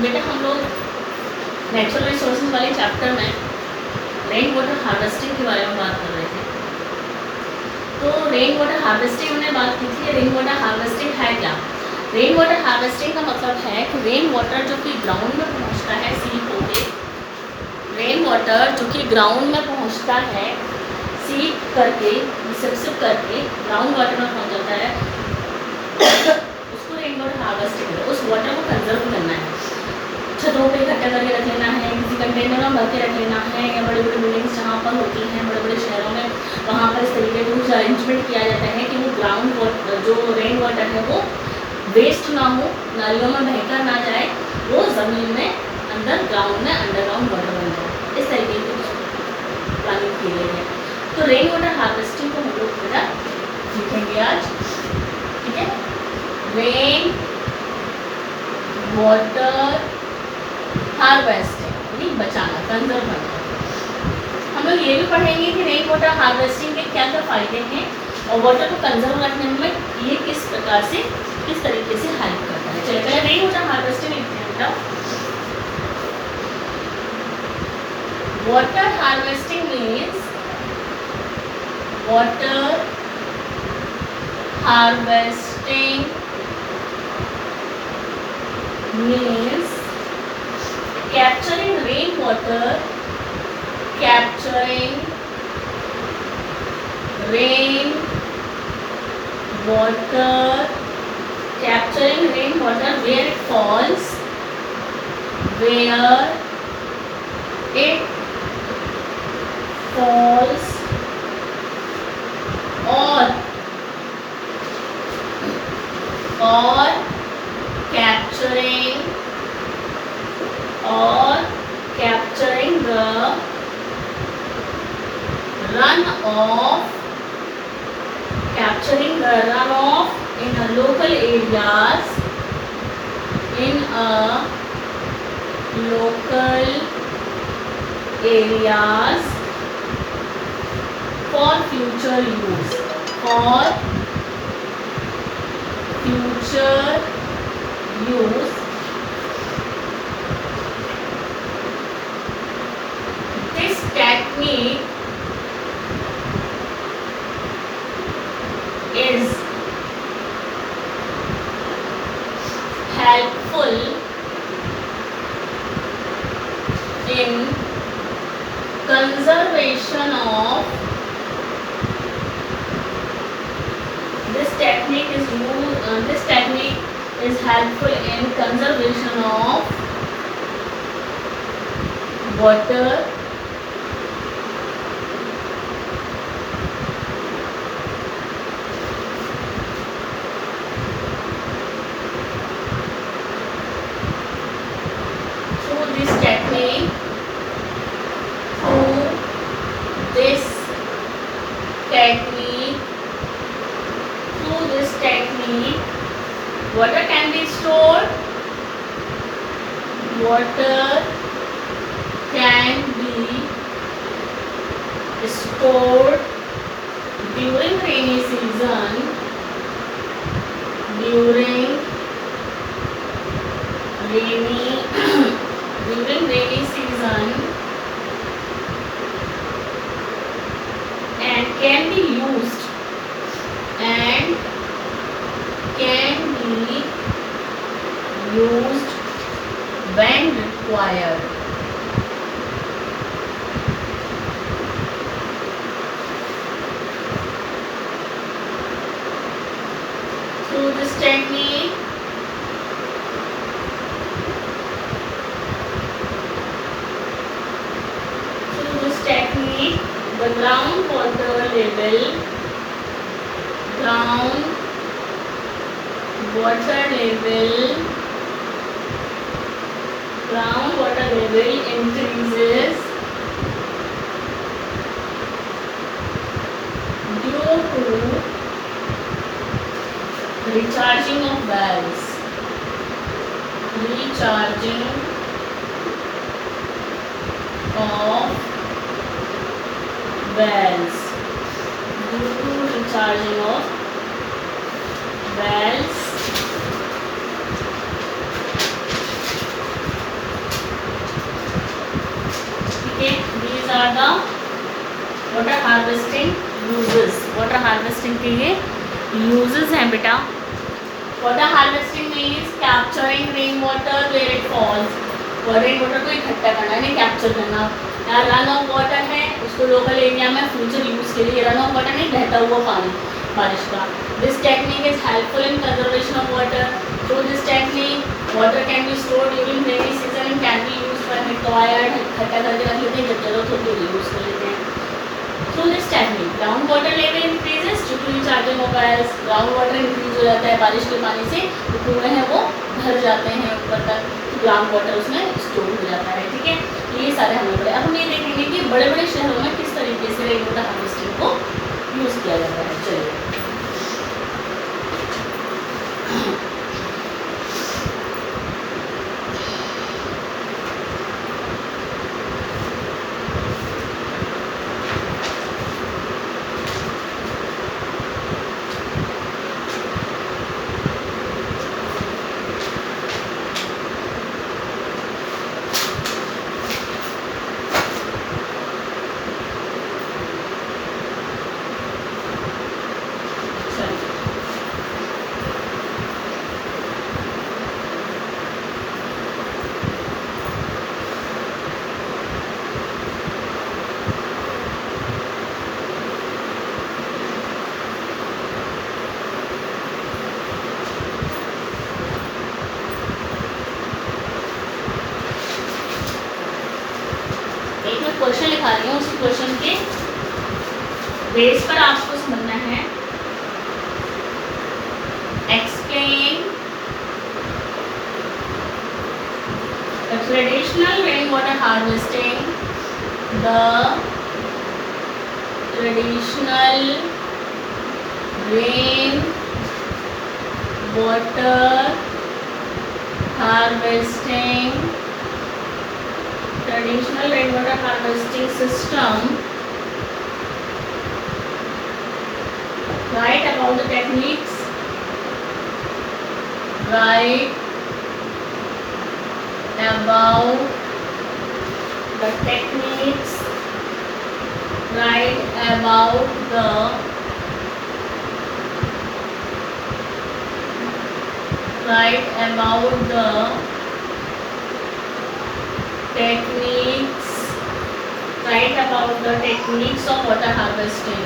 बेटा हम लोग नेचुरल रिसोर्सेज वाले चैप्टर में रेन वाटर हार्वेस्टिंग के बारे में बात कर रहे थे। तो रेन वाटर हार्वेस्टिंग हमने बात की थी। रेन वाटर हार्वेस्टिंग है क्या? रेन वाटर हार्वेस्टिंग का मतलब है कि रेन वाटर जो कि ग्राउंड में पहुंचता है सीप होके, रेन वाटर जो कि ग्राउंड में पहुंचता है सीप करके, सिप करके ग्राउंड वाटर में पहुंच जाता है उसको रेन वाटर हार्वेस्टिंग है। उस वाटर को कंजर्व करना है, छतों पे इकट्ठा करके रख लेना है, किसी कंटेनर में भर के रख लेना है, या बड़े बड़े बिल्डिंग्स जहाँ पर होती हैं, बड़े बड़े शहरों में, वहाँ पर इस तरीके का कुछ अरेंजमेंट किया जाता है कि वो ग्राउंड वाटर जो रेन वाटर है वो वेस्ट ना हो, नालियों में बहकर ना जाए, वो ज़मीन में अंदर ग्राउंड में अंडरग्राउंड वाटर बन जाए। इस तरीके की प्लानिंग की गई है। तो रेन वाटर हार्वेस्टिंग को हम लोग थोड़ा सीखेंगे आज, ठीक है। रेन वाटर हार्वेस्टिंग यानी बचाना, कंजर्व करना। हम लोग ये भी पढ़ेंगे कि रेन वाटर हार्वेस्टिंग के क्या क्या फ़ायदे हैं और वाटर को कंजर्व रखने में ये किस प्रकार से, किस तरीके से हेल्प करता है। चलिए पहले रेन वाटर हार्वेस्टिंग लिखते हैं बेटा। Water harvesting means, water harvesting means capturing rainwater, capturing rainwater, capturing rainwater where it falls, where it falls, or capturing the runoff, capturing the runoff in a local areas, in a local areas for future use, for future use. This technique is helpful in conservation of, this technique is helpful in conservation of water through this technique. Through this technique, water can be stored. Water can be stored during rainy season. During rainy season, and can be used when required. Through this technique, the groundwater level increases due to recharging of wells. Recharging of wells. Due to recharging of wells, harvesting uses, water harvesting के ये uses हैं बेटा। Water harvesting means capturing rain water where it falls, rain water को इकट्ठा करना यानी capture करना। यहाँ रन ऑफ वाटर है, उसको लोकल एरिया में फ्यूचर यूज़ के लिए, रन ऑफ वाटर नहीं बहता हुआ पानी बारिश का। This technique is helpful in conservation of water. Through this technique water can be stored during rainy season and can be used when required. इकट्ठा करके रख लेते हैं, जब जरूरत होती है यूज़ कर लेते हैं। Through this technique ground water level increases due to recharging of wells. Ground water increase हो जाता है बारिश के पानी से, जो कुएं हैं वो भर जाते हैं ऊपर तक, ग्राउंड वाटर उसमें स्टोर हो जाता है। ठीक है, ये सारे हमें पड़े। अब हम ये देखेंगे कि बड़े बड़े शहरों में किस तरीके से रेन वाटर हार्वेस्टिंग को यूज़ किया जाता है। चलिए क्वेश्चन लिखा रही हूँ, उसी क्वेश्चन के बेस पर आपको समझना है। Explain the traditional rain water harvesting, the traditional rain water harvesting, traditional rainwater harvesting system. Write about the techniques. Write about the techniques. Write about the techniques. Write about the techniques of water harvesting.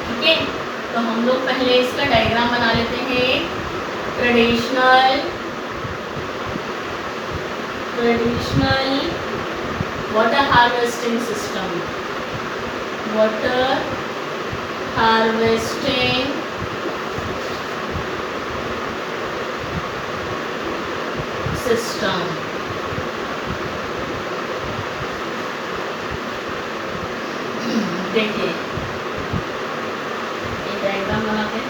ठीक है, तो हम लोग पहले इसका diagram बना लेते हैं। Traditional water harvesting system, water harvesting system. देखिए एक डायग्राम बनाते हैं।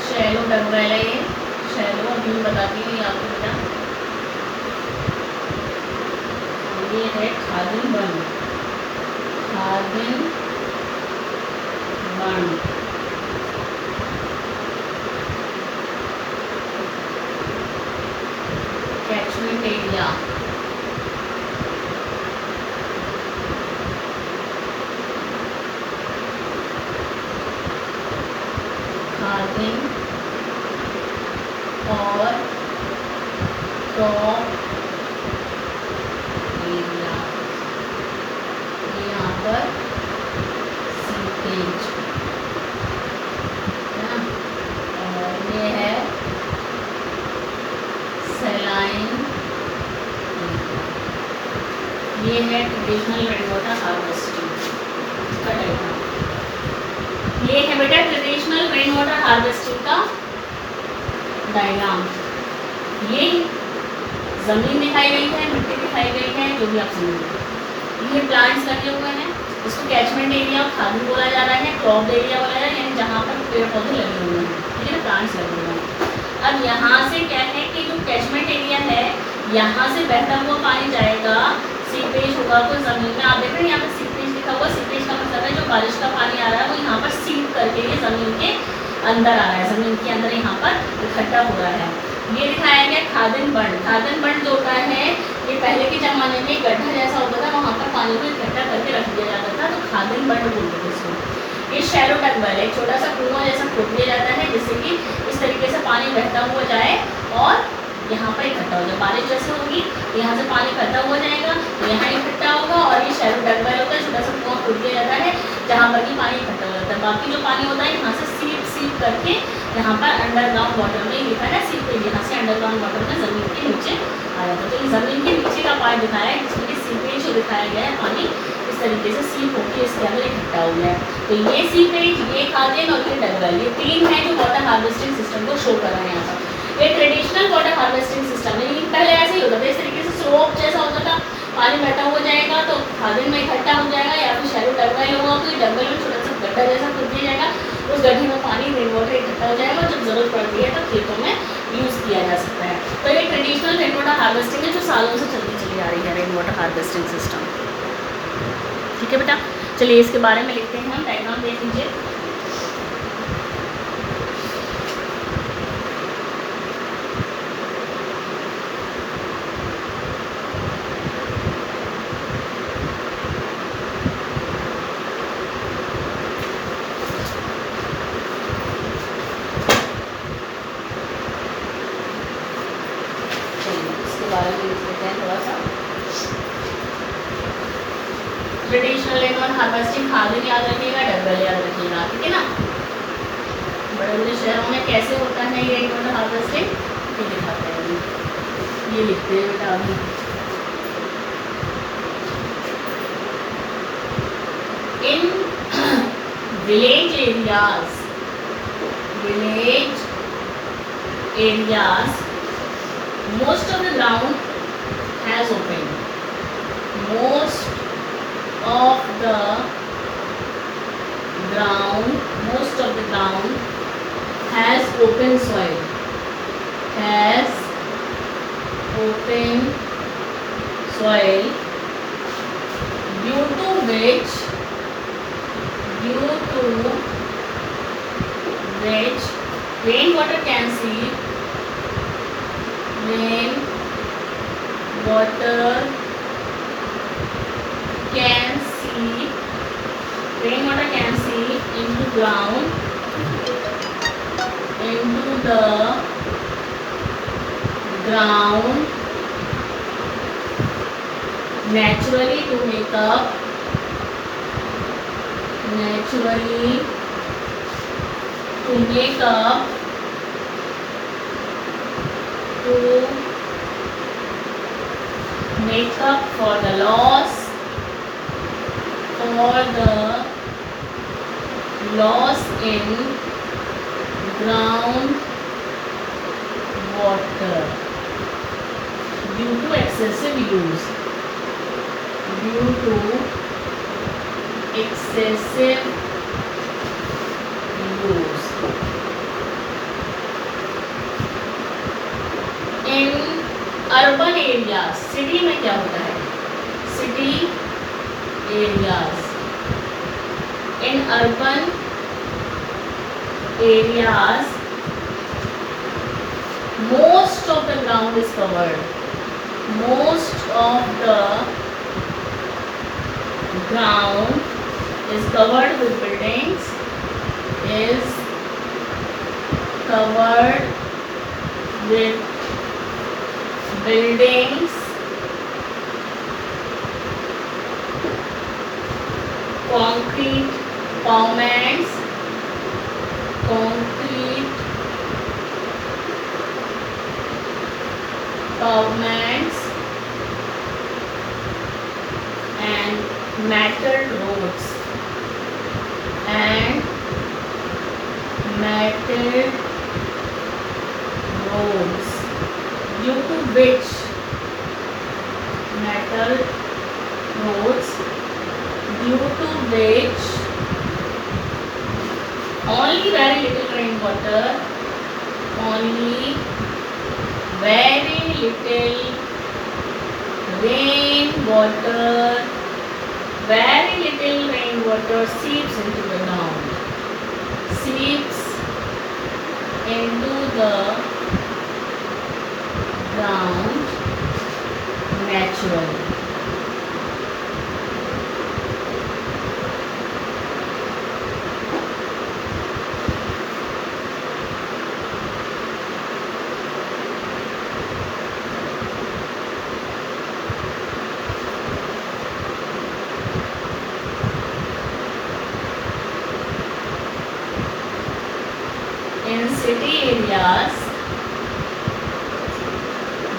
शैलो डगवेला, ये शैलो अभी मैं बताती हूँ आपको बेटा। ये है खादिन वन, खादिन वन। हार्वेस्टिंग का डायग्राम, ये ज़मीन दिखाई गई है, मिट्टी दिखाई गई है, जो भी आप समझ, ये प्लांट्स लगे हुए हैं, इसको कैचमेंट एरिया और खाली बोला जा रहा है, क्रॉप एरिया बोला जा रहा है, यानी जहाँ पर पेड़ पौधे लगे हुए हैं, ठीक है ना, प्लांट्स लगे हुए हैं। अब यहाँ से क्या है कि जो कैचमेंट एरिया है, यहाँ से बहता हुआ पानी जाएगा, सीपेज होगा कोई ज़मीन में, आप देख रहे हैं यहाँ पर सीपेज लिखा हुआ, सीपेज का मतलब है जो बारिश का पानी आ रहा है वो यहाँ पर सीप करके ये ज़मीन के अंदर आ रहा है, ज़मीन के अंदर यहाँ पर इकट्ठा हो रहा है। ये दिखाया गया खादन बंड। खादन बंड जो होता है ये पहले के ज़माने में गड्ढा जैसा होता था, वहाँ पर पानी को इकट्ठा करके रख दिया जाता था, तो खादन बंड बोलते थे इसको। ये शैलो टगवेल, एक छोटा सा कुआं जैसा खोद दिया जाता है जिससे कि इस तरीके से पानी बहता हुआ जाए और यहाँ पर इकट्ठा हो जाए। बारिश जैसे होगी यहाँ से पानी इकट्ठा हो जाएगा, तो यहाँ इकट्ठा होगा, और ये शैलो टगवेल होता है, छोटा सा कुआं खोद दिया जाता है जहाँ पर कि पानी इकट्ठा हो जाता है। बाकी जो पानी होता है यहाँ से सीप करके यहाँ पर अंडरग्राउंड वाटर में लिखा है सीपेज, यहाँ से अंडरग्राउंड वाटर में ज़मीन के नीचे आ जाता है। तो ये ज़मीन के नीचे का पार्ट दिखाया है जिसमें कि सीपेज दिखाया गया है, पानी इस तरीके से सीप होकर इसके अंदर इकट्ठा हो गया है। तो ये सीपेज, ये खाद्यान्न और ये टगवेल, ये तीन है जो वाटर हार्वेस्टिंग सिस्टम को शो कर रहे हैं यहाँ पर। ये ट्रेडिशनल वाटर हार्वेस्टिंग सिस्टम है, पहले ऐसे ही होता था, इस तरीके से स्लोप जैसा होता था, पानी बहता हो जाएगा तो खाद्यान्न में इकट्ठा हो जाएगा, या फिर शैलो टगवेल होगा तो टगवेल में छोटा सा गड्ढा जैसा खोद दिया जाएगा, उस गड्ढे में पानी रेन वाटर इकट्ठा हो जाएगा और जब ज़रूरत पड़ती है तो खेतों में यूज़ किया जा सकता है। तो ये ट्रेडिशनल रेन वाटर हार्वेस्टिंग है जो सालों से चलती चली आ रही है, रेन वाटर हार्वेस्टिंग सिस्टम। ठीक है बेटा, चलिए इसके बारे में लिखते हैं हम, डायग्राम देख लीजिए। ट्रेडिशनल रेन वाटर हार्वेस्टिंग खाद्यान्न याद रखिएगा, टगवेल याद रखिएगा, ठीक है ना। बड़े बड़े शहरों में कैसे होता है ये रेन वाटर हार्वेस्टिंग, ये दिखाते हैं, ये लिखते हैं बेटा अभी। इन village areas most of the ground has opened. Most of the ground has open soil. Has open soil, due to which rainwater can seep. Rainwater can seep into the ground naturally to make up for the loss in ground water due to excessive use. In urban areas, city में क्या होता है, city areas, in urban areas most of the ground is covered. Most of the ground is covered with buildings. Concrete pavements, and metal roads and matted roads, due to which metal roads, due to which only very little rainwater, only very little rainwater, very little rainwater seeps into the ground, seeps into the ground naturally. In city areas,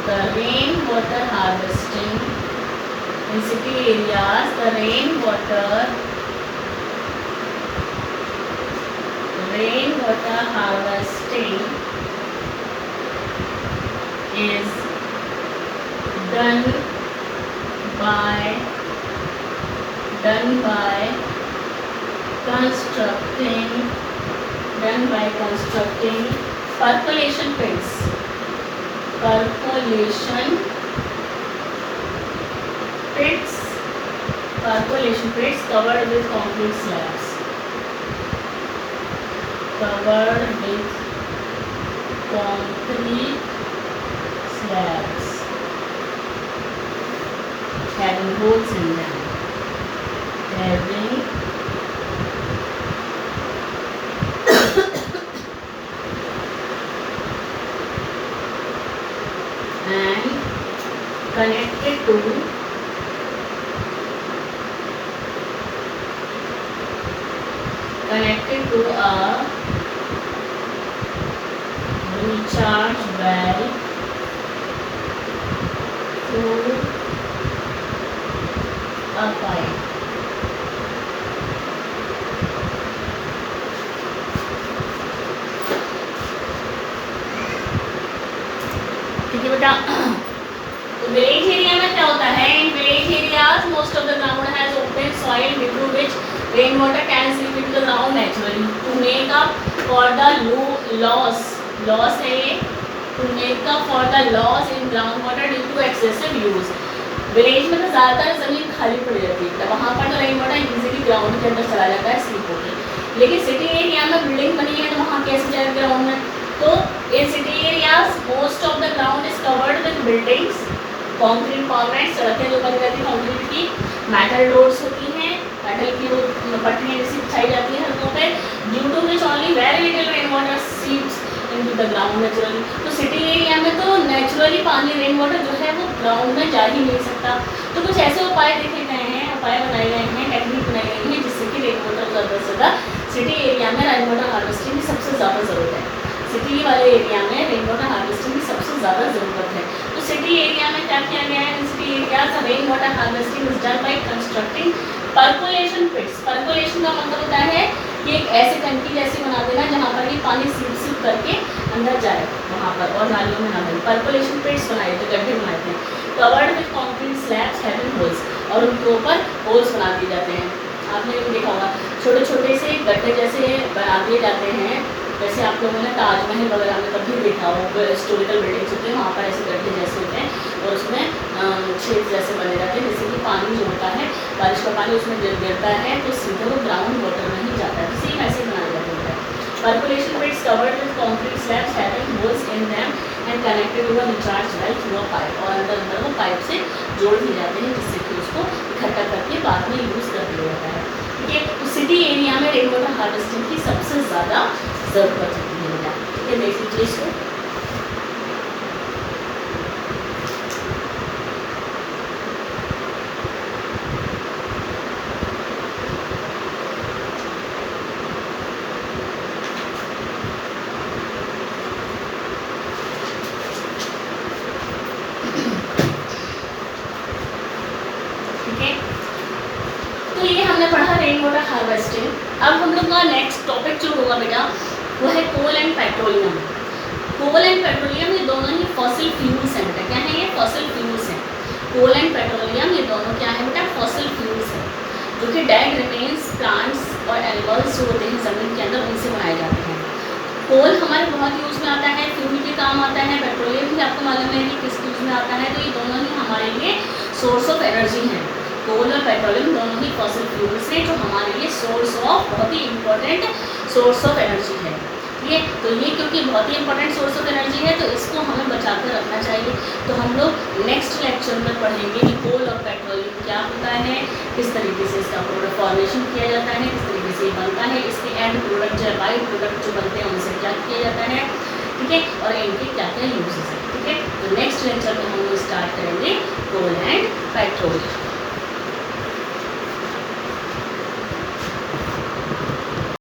the rainwater harvesting. In city areas, the rainwater harvesting is done by constructing percolation pits. Percolation pits covered with concrete slabs. Having holes in them. And connected to a recharge valve through a pipe. ठीक है बेटा, तो village area में क्या होता है? In village areas most of the ground has open soil due to which rain water can sleep into the ground naturally to make up for the loss है ये, to make up for the loss in ground water due to excessive use. Village में तो ज़्यादातर ज़मीन खाली पड़ी रहती है, वहाँ पर तो रेन वाटर इजीली ग्राउंड के अंदर चला जाता है स्लीप होकर। लेकिन सिटी एरिया में बिल्डिंग बनी है तो वहाँ कैसे जाएगा ग्राउंड में? तो in city areas most of the ground is covered with buildings, concrete pavements, सड़कें जो बनी रहती है कंक्रीट की, मेटल रोड्स होती हैं, मेटल की वो पट्टियाँ जैसी बिछाई जाती हैं सड़कों पे, due to which only very little rain water seeps into the ground naturally. तो सिटी एरिया में तो नेचुरली पानी रेन वाटर जो है वो ग्राउंड में जा ही नहीं सकता। तो कुछ ऐसे उपाय देखे गए हैं, उपाय बनाए गए हैं, टेक्निक बनाई गई है जिससे कि रेन वाटर ज़्यादा से ज़्यादा सिटी एरिया में रेन वाटर हार्वेस्टिंग की सबसे ज़्यादा ज़रूरत है। सिटी वाले एरिया में रेन वाटर हार्वेस्टिंग की सबसे ज़्यादा ज़रूरत है। तो सिटी एरिया में क्या किया गया है? City areas rain water harvesting is done by constructing percolation pits. Percolation का मतलब होता है कि एक ऐसी टंकी जैसी बना देना जहाँ पर ये पानी सीप करके अंदर जाए वहाँ पर और नालियों में ना बने। परकोलेशन पिट्स बनाए थे, गड्ढे बनाए थे, covered with concrete slabs having holes, और उनके ऊपर होल्स बना दिए जाते हैं। आपने भी देखा होगा छोटे छोटे से गड्ढे जैसे बना दिए जाते हैं, जैसे आप लोगों ने ताजमहल वगैरह में कभी देखा हो, हिस्टोरिकल बिल्डिंग्स होते हैं वहाँ पर ऐसे गड्ढे जैसे होते हैं और उसमें छेद जैसे बने रहते हैं, जैसे कि पानी जो होता है बारिश का पानी उसमें गिरता है तो सीधे वो ग्राउंड वाटर में ही जाता है। तो सेम ऐसे बनाया जाता है। Percolation pits covered with concrete slabs having holes in them and connected to a recharge valve through a pipe, और अंदर वो पाइप से जोड़ दिए जाते हैं जिससे कि उसको इकट्ठा करके बाद में यूज़ कर लिया जाता है। ठीक है, तो सिटी एरिया में रेन वाटर हार्वेस्टिंग की सबसे ज़्यादा ज़रूरत होती है बेटा। ठीक है, देख लीजिए इसको। तो ये हमने पढ़ा रेन वाटर हार्वेस्टिंग। अब हम लोग का नेक्स्ट टॉपिक जो होगा बेटा वो है coal and petroleum. Coal and petroleum ये दोनों ही फॉसिल फ्यूल्स हैं बेटा। क्या है ये? फॉसिल फ्यूल्स हैं। कोल एंड पेट्रोलियम ये दोनों क्या है बेटा? फॉसिल फ्यूल्स हैं, जो कि डेड रिमेन्स प्लांट्स और एनिमल्स जो होते हैं ज़मीन के अंदर, उनसे बनाए जाते हैं। कोल हमारे बहुत यूज़ में आता है, फ्यूल के काम आता है। पेट्रोलियम भी आपको मालूम है कि किस यूज़ में आता है। तो ये दोनों ही हमारे लिए सोर्स ऑफ एनर्जी हैं। कोल और पेट्रोलियम दोनों ही फॉसिल फ्यूल्स हैं, जो हमारे लिए सोर्स ऑफ, बहुत ही इम्पोर्टेंट सोर्स ऑफ एनर्जी है। ठीक है, तो ये क्योंकि बहुत ही इंपॉर्टेंट सोर्स ऑफ एनर्जी है, तो इसको हमें बचा कर रखना चाहिए। तो हम लोग नेक्स्ट लेक्चर में पढ़ेंगे कि कोल और पेट्रोलियम क्या होता है, किस तरीके से इसका प्रोडक्ट फॉर्मेशन किया जाता है, किस तरीके से बनता है, इसके एंड प्रोडक्ट जो बाई प्रोडक्ट जो बनते हैं उनसे क्या किया जाता है। ठीक है, और इनके क्या क्या यूजेस हैं। ठीक है, तो नेक्स्ट लेक्चर में हम लोग स्टार्ट करेंगे कोल एंड पेट्रोलियम।